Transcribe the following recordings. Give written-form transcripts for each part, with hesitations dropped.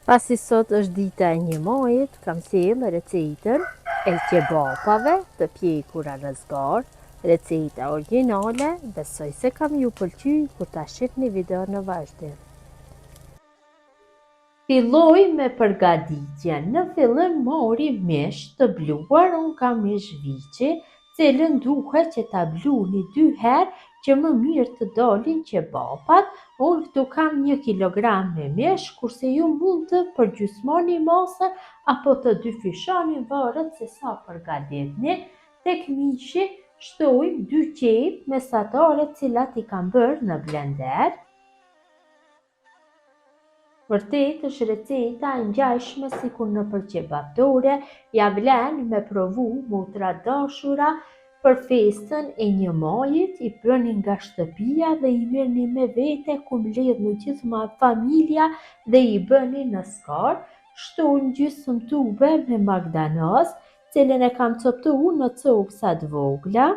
Pasi sot është dita e 1 majit, kam sjellë recetën e kebapave të pjekura në zgar, receta origjinale, besoj se kam ju pëlqy kur ta shihni video në vazhdim. Filloj me përgatitjen. Në fillim mori mish të bluar, unë kam mish viçi, cilën duhet që ta bluni 2 herë që më mirë të dalin kebapat. Unë këtu kam 1 kilogram me mish, kurse ju mund të përgjysmoni masën apo të dyfishoni, varet se sa përgatitni. Tek mishi shtojmë 2 qep mesatare, cilat i kam bërë në blender. Vërtet është receta e ngjashme sikur në për kebaptore, ja vlen me provu motra dashura. Për festën e 1 majit i bëni nga shtëpia dhe i merrni me vete ku mbledhni gjithë familja dhe i bëni në skar. Shtojmë gjysmë tube me magdanoz, cilën e kam coptuar në copsa të vogla.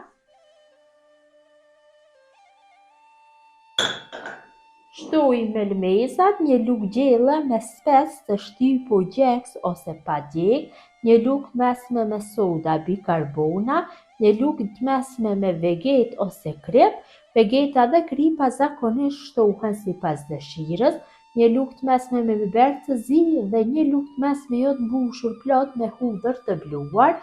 Shtoj melmesat, 1 lugë gjelle me spec të shtypo gjeks ose pa gjek, 1 lugë mesme me soda bikarbona, 1 lugë të mesme me veget ose krip. Vegeta dhe kripa zakonisht shtohen sipas dëshirës, 1 lugë të mesme me biber të zi dhe 1 lugë të mesme jo të mbushur plot me hudhër të bluar.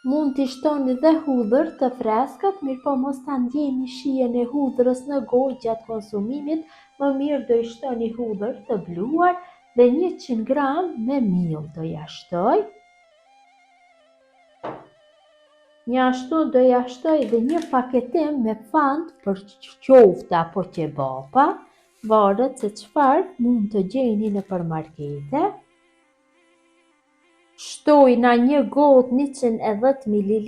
Mund t'i shtoni dhe hudhër të freskët, mirë po mos ta ndjeni shijen e hudhërës në gojë gjatë konsumimit, më mirë do i shtoni hudhër të bluar dhe 100 gram me miell do ja shtoj. Ashtu do ja shtoj dhe 1 paketim me fand për qoftë apo kebapa, varet se çfarë mund të gjeni nëpër markete. Shtoj në 1 gotë 110 ml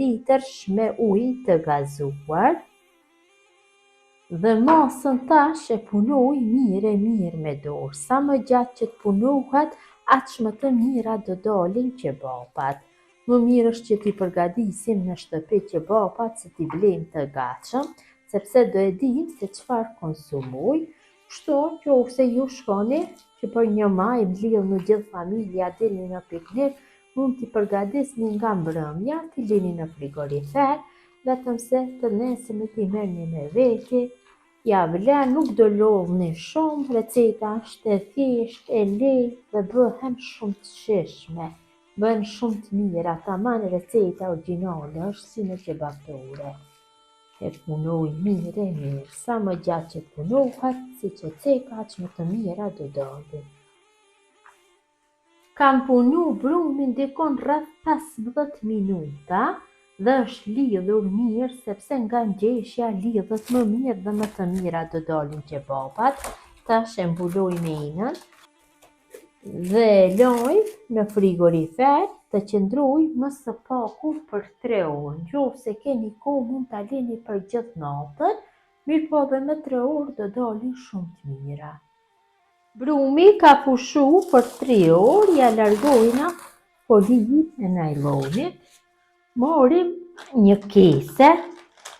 me ujë të gazuar dhe masën tash e punoj mirë me dorë. Sa më gjatë që të punohet, aq më të mira do dalin kebapat. Më mirë është që t'i përgatisim në shtëpi kebapat se t'i blejmë të gatshëm, sepse do e dim se çfarë konsumoj. Kështu nëse ju shkoni që për 1 maj mbledhni gjithë familja, dilni në piknik, mund t'i përgatisni nga mbrëmja, t'i lini në frigorifer, vetëm se të nesërmit t'i merrni me vete. Ja vlen, nuk do lodhni shumë, receta është e thjeshtë, e lehtë dhe bëhen shumë të shijshme. Bën shumë të mira, tamam receta origjinale është si në kebaptore. E punoj mirë, sa më gjatë që punohet, siç e ceka, aq më të mira do dalin. Kam punu brumin dikon rreth 15 minuta dhe është lidhur mirë, sepse nga ngjeshja lidhet më mirë dhe më të mira do dalin kebapat. Tash e mbuloj menën dhe loj në frigorifer të qëndroj më së paku për 3 orë. Nëse keni kohë mund ta lini për gjithë natën, mirë po dhe me 3 orë do dalin shumë të mira. Brumi ka pushu për 3 orë, ja largojna folinë e najlonit. Morim 1 kese,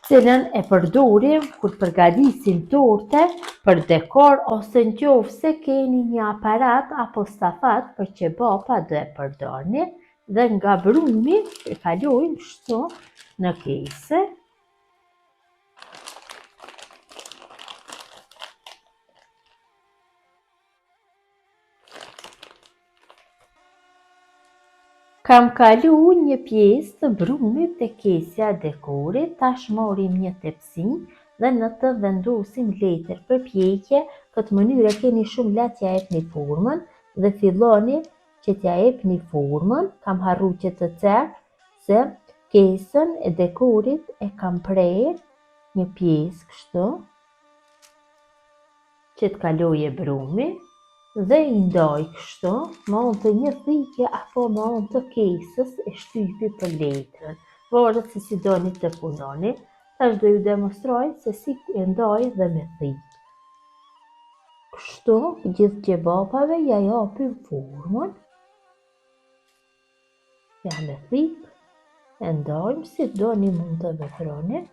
cilën e përdorim kur përgatisim torte për dekor, ose nëse keni 1 aparat apo stafat për kebapa do e përdorni, dhe nga brumi e kalojmë kështu në kese. Kam kalu 1 pjesë të brumit te kesja e dekorit, tash morim 1 tepsi dhe në të vendosim letër për pjekje. Këtë mënyrë keni shumë lehtë t'ja jepni formën dhe filloni që t'ja jepni formën. Kam harru që të cek se kesën e dekorit e kam prerë 1 pjesë kështu që t'kaloje brumi dhe i ndaj kështu me anë të 1 thike apo me anë të kesës e shtypi për letrën. Varet se si doni të punoni. Tash do ju demonstroj se si e ndaj dhe me thikë. Kështu gjithë kebapave ja japim formën. Ja me thikë, e ndajmë si doni, mund të veproni.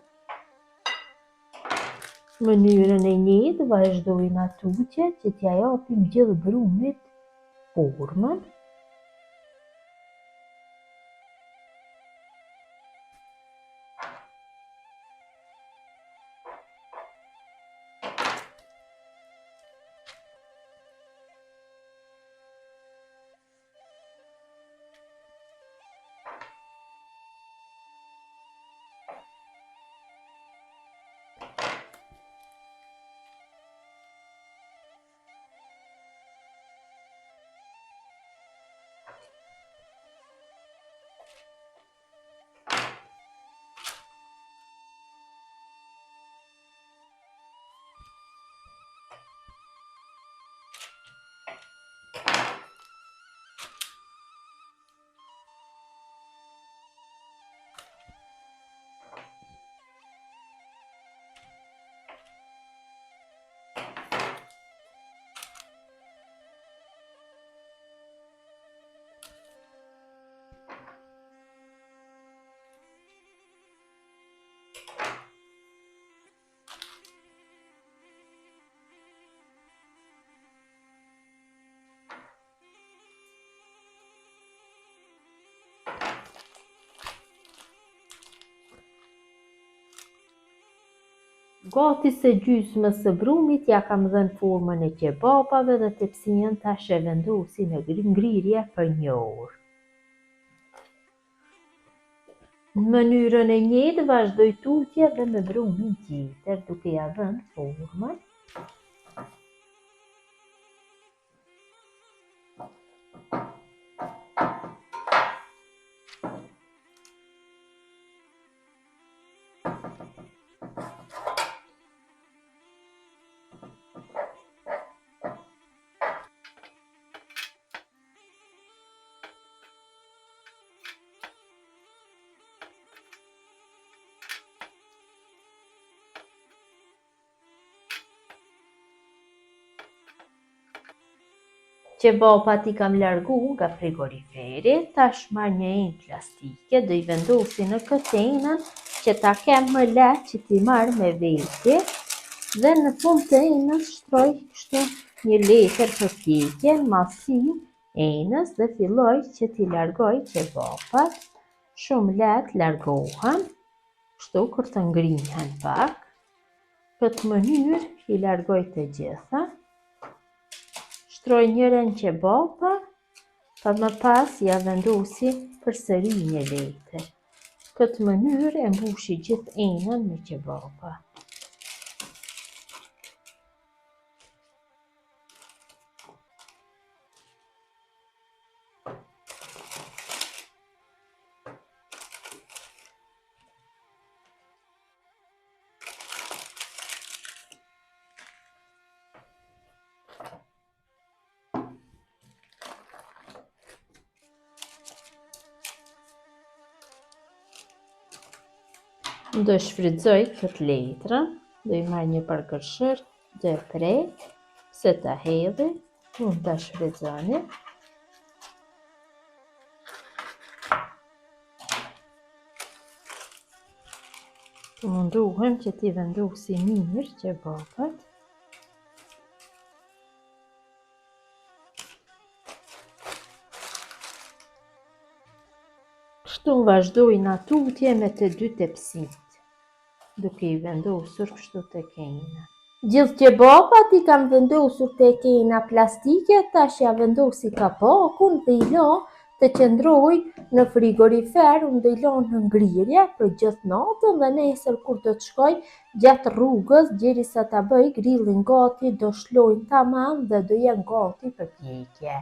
Mënyrën e njëjtë vazhdojmë atutje që t'ja japim gjithë brumit formën. Gati se gjysmës së brumit ja kam dhënë formën e kebabave dhe tepsinë tash e vendosi në ngrirje për 1 orë. Në mënyrën e njëjtë vazhdoj tutje dhe me brumin tjetër duke ja dhënë formën. Qebapat i kam largu nga frigoriferi, tash marr një enë plastike, do i vendosi në këtë enën që ta kem më lehtë që t'i marr me veti dhe në fund të enës shtroj kështu 1 letër për pjekjen masi enës dhe filloj që t'i largoj qebapat. Shumë lehtë largohen, kështu kur të ngrihen pak. Këtë mënyrë i largoj të gjitha. Shtroj njërin qebapa, pa më pas ja vendosi përsëri 1 letër. Këtë mënyrë e mbushi gjithë enën me qebapa. Do shfrytëzoj këtë letrën, do i marr një përgërshër, do e prek, se ta hedhi, mund ta shfrytëzoni. Munduhem që t'i vendosi mirë qebapat. Kështu vazhdojnë tutje me të 2 tepsitë, duke i vendosur kështu tek ena. Gjithë qebapat i kam vendosur tek ena plastike, tash ja vendosi kapakun dhe i lë të qëndrojnë në frigorifer, unë do i lë në ngrirje për gjithë natën dhe nesër kur do të shkoj gjatë rrugës, derisa ta bëj grillin gati, do shlojnë tamam dhe do jenë gati për pjekje.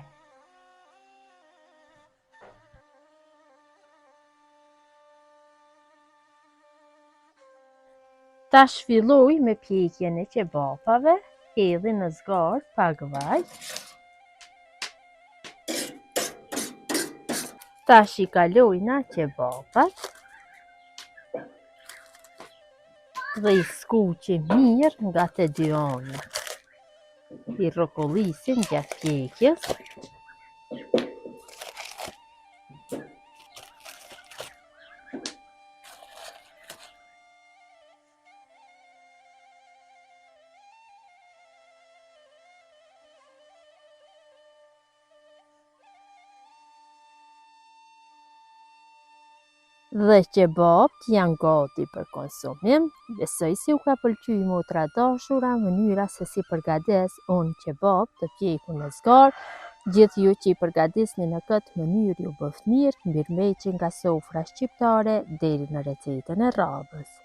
Tash filloj me pjekjen e qebapave, hedhi në zgarr pak vaj. Tash i kalojna qebapat dhe i skuqi mirë nga të 2 anët. I rrokollisin gjatë pjekjes. Dhe kebabët janë gati për konsumim. Besoj si u ka pëlqy motra dashura mënyra se si përgatis unë kebab të pjekun në zgar. Gjithë ju që i përgatisni në këtë mënyrë ju bëft mirë, mirëmbëjtje nga sofra shqiptare deri në recetën e radhës.